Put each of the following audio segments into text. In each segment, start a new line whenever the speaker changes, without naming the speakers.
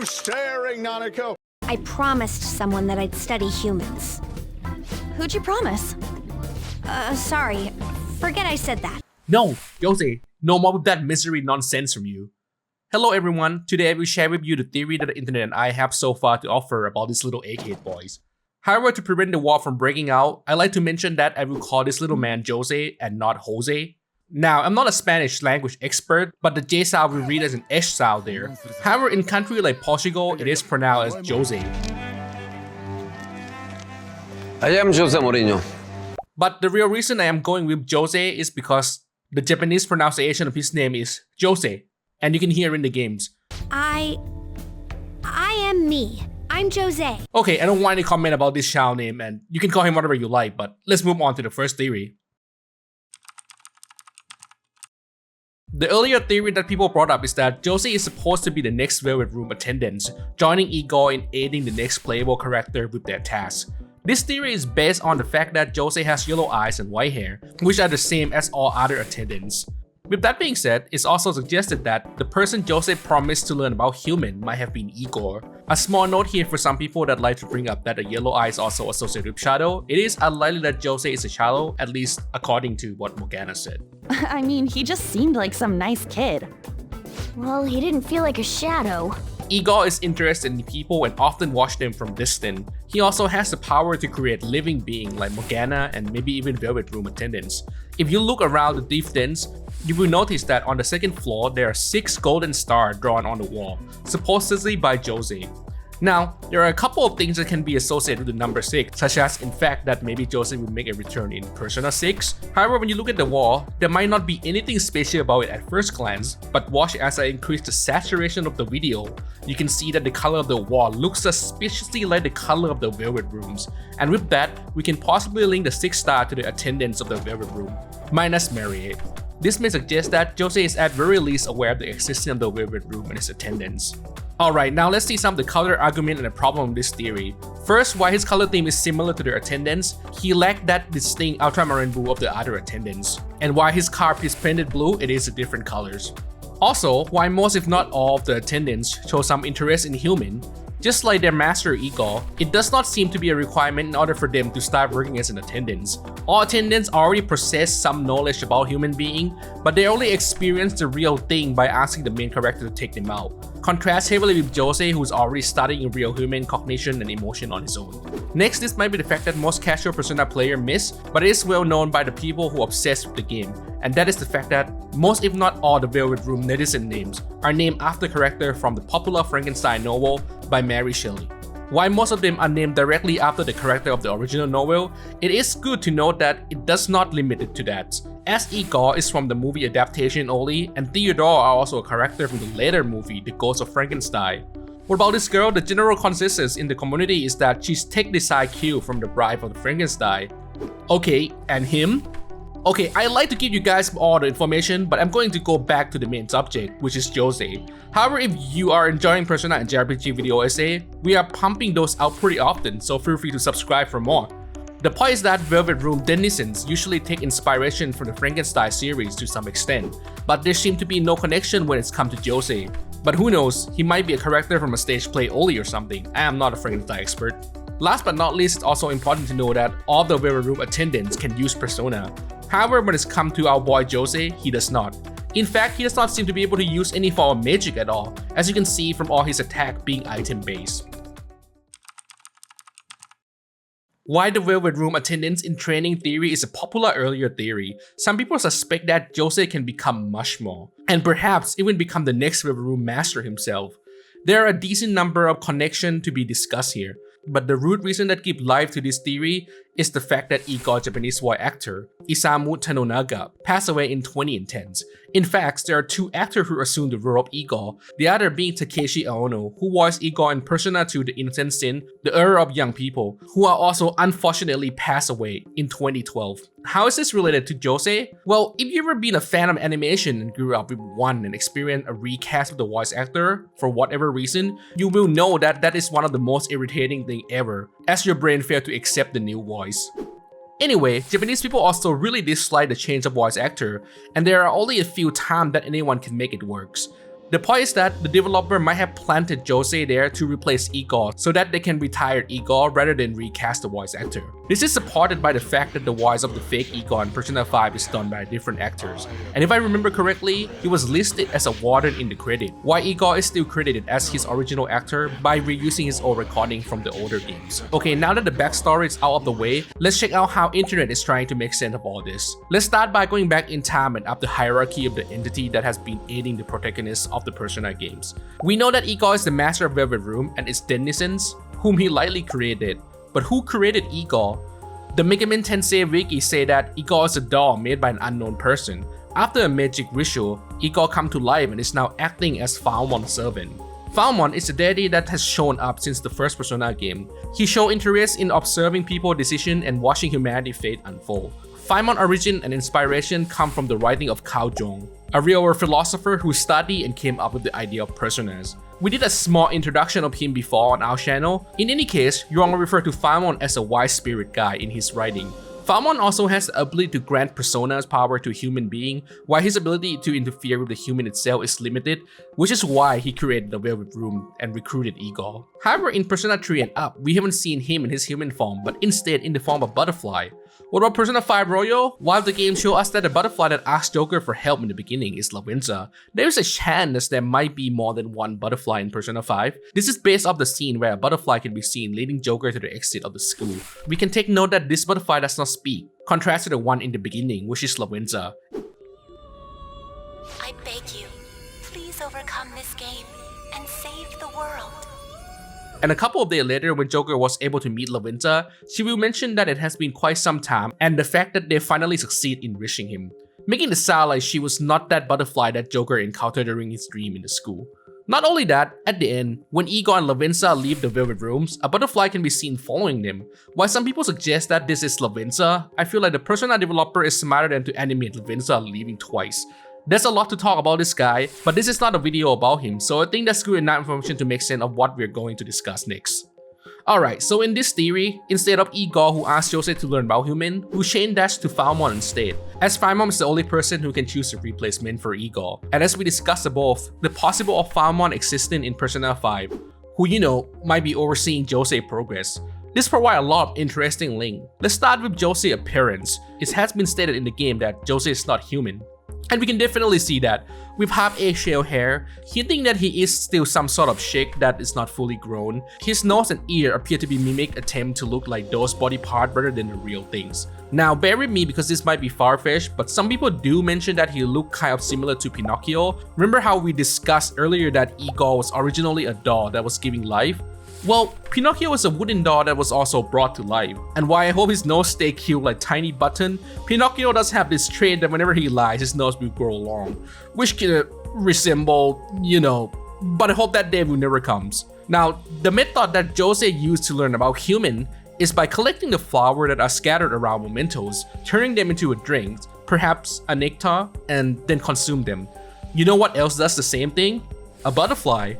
you staring, Nanako?
I promised someone that I'd study humans.
Who'd you promise?
Sorry. Forget I said that.
No, Jose, no more with that misery nonsense from you. Hello everyone, today I will share with you the theory that the internet and I have so far to offer about these little egghead boys. However, to prevent the war from breaking out, I like to mention that I will call this little man Jose and not Jose. Now, I'm not a Spanish language expert, but the J sound will read as an S sound there. However, in countries like Portugal, it is pronounced as Jose.
I am Jose Mourinho.
But the real reason I am going with Jose is because the Japanese pronunciation of his name is Jose, and you can hear in the games.
I am me. I'm Jose.
Okay, I don't want any comment about this child name, and you can call him whatever you like, but let's move on to the first theory. The earlier theory that people brought up is that Jose is supposed to be the next Velvet Room attendant, joining Igor in aiding the next playable character with their tasks. This theory is based on the fact that Jose has yellow eyes and white hair, which are the same as all other attendants. With that being said, it's also suggested that the person Jose promised to learn about human might have been Igor. A small note here for some people that like to bring up that the yellow eye is also associated with Shadow. It is unlikely that Jose is a Shadow, at least according to what Morgana said.
I mean, he just seemed like some nice kid.
Well, he didn't feel like a shadow.
Igor is interested in people and often watch them from distance. He also has the power to create living beings like Morgana and maybe even Velvet Room attendants. If you look around the deep dens, you will notice that on the second floor there are 6 golden stars drawn on the wall, supposedly by Jose. Now, there are a couple of things that can be associated with the number 6, such as in fact that maybe Jose will make a return in Persona 6. However, when you look at the wall, there might not be anything special about it at first glance, but watch as I increase the saturation of the video, you can see that the color of the wall looks suspiciously like the color of the Velvet Rooms. And with that, we can possibly link the 6 star to the attendants of the Velvet Room, minus Mariette. This may suggest that Jose is at very least aware of the existence of the Velvet Room and its attendants. Alright, now let's see some of the color argument and the problem of this theory. First, why his color theme is similar to their attendants, he lacked that distinct ultramarine blue of the other attendants. And why his carpet is painted blue, it is different colors. Also, why most if not all of the attendants show some interest in human. Just like their master Igor, it does not seem to be a requirement in order for them to start working as an attendant. All attendants already possess some knowledge about human being, but they only experience the real thing by asking the main character to take them out. Contrast heavily with Jose, who's already studying real human cognition and emotion on his own. Next, this might be the fact that most casual Persona players miss, but it is well known by the people who are obsessed with the game, and that is the fact that most if not all the Velvet Room netizen names are named after character from the popular Frankenstein novel by Mary Shelley. While most of them are named directly after the character of the original novel, it is good to note that it does not limit it to that, as Igor is from the movie adaptation only, and Theodore are also a character from the later movie The Ghost of Frankenstein. What about this girl? The general consensus in the community is that she's take the side cue from the Bride of the Frankenstein. Okay, and him? Okay, I like to give you guys all the information, but I'm going to go back to the main subject, which is Jose. However, if you are enjoying Persona and JRPG video essay, we are pumping those out pretty often, so feel free to subscribe for more. The point is that Velvet Room denizens usually take inspiration from the Frankenstein series to some extent, but there seems to be no connection when it's come to Jose. But who knows, he might be a character from a stage play only or something. I am not a Frankenstein expert. Last but not least, it's also important to know that all the Velvet Room attendants can use Persona. However, when it's come to our boy Jose, he does not. In fact, he does not seem to be able to use any form of magic at all, as you can see from all his attack being item based. Why the Velvet Room attendance in training theory is a popular earlier theory. Some people suspect that Jose can become much more, and perhaps even become the next Velvet Room master himself. There are a decent number of connections to be discussed here, but the root reason that gives life to this theory is the fact that Igor Japanese voice actor Isamu Tanonaga passed away in 2010. In fact, there are 2 actors who assumed the role of Igor, the other being Takeshi Aono, who voiced Igor in Persona 2 The Innocent Sin, The Era of Young People, who are also unfortunately passed away in 2012. How is this related to Jose? Well, if you've ever been a fan of animation and grew up with one and experienced a recast of the voice actor for whatever reason, you will know that that is one of the most irritating things ever, as your brain fails to accept the new voice. Anyway, Japanese people also really dislike the change of voice actor, and there are only a few times that anyone can make it work. The point is that the developer might have planted Jose there to replace Igor so that they can retire Igor rather than recast the voice actor. This is supported by the fact that the voice of the fake Igor in Persona 5 is done by different actors. And if I remember correctly, he was listed as a warden in the credit, while Igor is still credited as his original actor by reusing his old recording from the older games. Okay, now that the backstory is out of the way, let's check out how internet is trying to make sense of all this. Let's start by going back in time and up the hierarchy of the entity that has been aiding the protagonists of the Persona games. We know that Igor is the master of Velvet Room and its denizens, whom he likely created. But who created Igor? The Megaman Tensei Wiki say that Igor is a doll made by an unknown person. After a magic ritual, Igor come to life and is now acting as Falmon's servant. Falmon is a deity that has shown up since the first Persona game. He showed interest in observing people's decisions and watching humanity's fate unfold. Falmon's origin and inspiration come from the writing of Cao Zhong, a real-world philosopher who studied and came up with the idea of personas. We did a small introduction of him before on our channel. In any case, Yong referred to Falmon as a wise spirit guy in his writing. Falmon also has the ability to grant personas power to a human being, while his ability to interfere with the human itself is limited, which is why he created the Velvet Room and recruited Igor. However, in Persona 3 and up, we haven't seen him in his human form, but instead in the form of Butterfly. What about Persona 5 Royal? While the game shows us that the butterfly that asked Joker for help in the beginning is Lavenza, there is a chance there might be more than one butterfly in Persona 5. This is based off the scene where a butterfly can be seen leading Joker to the exit of the school. We can take note that this butterfly does not speak, contrast to the one in the beginning, which is Lavenza.
I beg you, please overcome this game and save the world.
And a couple of days later, when Joker was able to meet Lavenza, she will mention that it has been quite some time and the fact that they finally succeed in reaching him, making it sound like she was not that butterfly that Joker encountered during his dream in the school. Not only that, at the end, when Igor and Lavenza leave the Velvet Rooms, a butterfly can be seen following them. While some people suggest that this is Lavenza, I feel like the Persona developer is smarter than to animate Lavenza leaving twice. There's a lot to talk about this guy, but this is not a video about him, so I think that's good enough information to make sense of what we're going to discuss next. Alright, so in this theory, instead of Igor who asked Jose to learn about human, who chain dashed to Falmon instead, as Falmon is the only person who can choose a replacement for Igor. And as we discussed above, the possible of Falmon existing in Persona 5, who you know, might be overseeing Jose's progress. This provides a lot of interesting link. Let's start with Jose's appearance. It has been stated in the game that Jose is not human. And we can definitely see that, with half eggshell hair, hinting that he is still some sort of chick that is not fully grown. His nose and ear appear to be mimicked attempt to look like those body parts rather than the real things. Now bear with me because this might be far-fetched, but some people do mention that he looked kind of similar to Pinocchio. Remember how we discussed earlier that Igor was originally a doll that was giving life? Well, Pinocchio was a wooden doll that was also brought to life. And while I hope his nose stay cute like Tiny Button, Pinocchio does have this trait that whenever he lies, his nose will grow long, which can resemble, you know, but I hope that day will never comes. Now, the method that Jose used to learn about human is by collecting the flowers that are scattered around mementos, turning them into a drink, perhaps a nectar, and then consume them. You know what else does the same thing? A butterfly.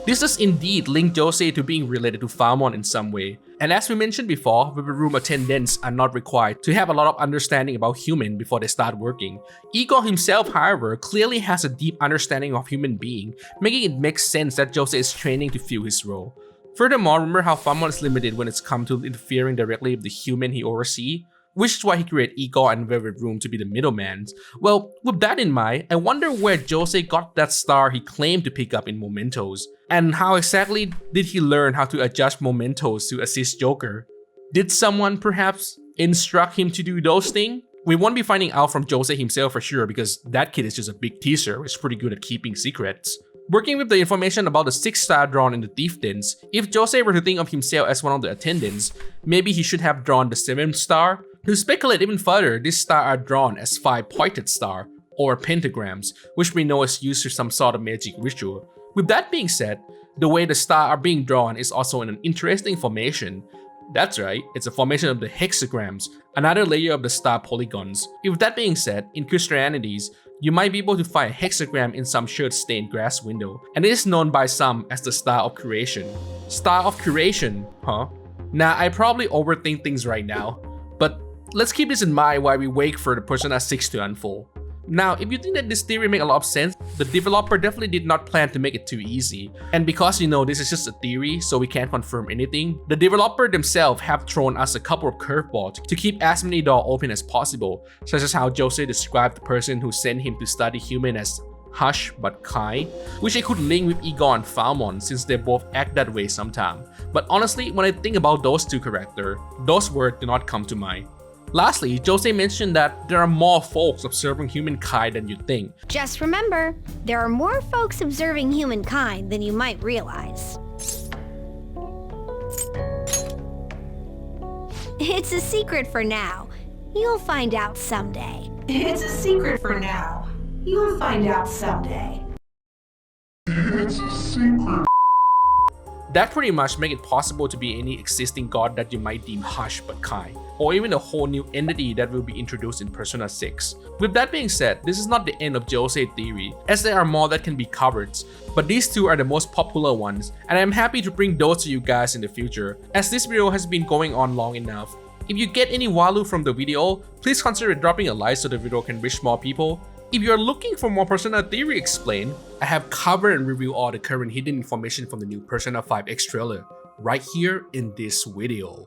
This does indeed link Jose to being related to Falmon in some way. And as we mentioned before, Velvet Room attendants are not required to have a lot of understanding about human before they start working. Igor himself, however, clearly has a deep understanding of human being, making it make sense that Jose is training to fill his role. Furthermore, remember how Falmon is limited when it's come to interfering directly with the human he oversees? Which is why he created Igor and Velvet Room to be the middleman. Well, with that in mind, I wonder where Jose got that star he claimed to pick up in mementos. And how exactly did he learn how to adjust mementos to assist Joker? Did someone perhaps instruct him to do those things? We won't be finding out from Jose himself for sure because that kid is just a big teaser, he's pretty good at keeping secrets. Working with the information about the 6th star drawn in the thief dens, if Jose were to think of himself as one of the attendants, maybe he should have drawn the 7th star. To speculate even further, these stars are drawn as 5 pointed stars, or pentagrams, which we know is used for some sort of magic ritual. With that being said, the way the stars are being drawn is also in an interesting formation. That's right, it's a formation of the hexagrams, another layer of the star polygons. With that being said, in Christianities, you might be able to find a hexagram in some shirt stained glass window, and it is known by some as the Star of Creation. Star of Creation, huh? Now, I probably overthink things right now, but let's keep this in mind while we wait for the Persona 6 to unfold. Now, if you think that this theory makes a lot of sense, the developer definitely did not plan to make it too easy. And because this is just a theory, so we can't confirm anything, the developer themselves have thrown us a couple of curveballs to keep as many doors open as possible, such as how Jose described the person who sent him to study human as hush but kind, which I could link with Igor and Falmon since they both act that way sometimes. But honestly, when I think about those two characters, those words do not come to mind. Lastly, Jose mentioned that there are more folks observing humankind than you think.
Just remember, there are more folks observing humankind than you might realize. It's a secret for now. You'll find out someday.
It's a secret for now. You'll find out someday.
That pretty much makes it possible to be any existing god that you might deem hush but kind, or even a whole new entity that will be introduced in Persona 6. With that being said, this is not the end of Jose theory, as there are more that can be covered, but these two are the most popular ones, and I'm happy to bring those to you guys in the future, as this video has been going on long enough. If you get any value from the video, please consider dropping a like so the video can reach more people. If you're looking for more Persona theory explained, I have covered and reviewed all the current hidden information from the new Persona 5X trailer right here in this video.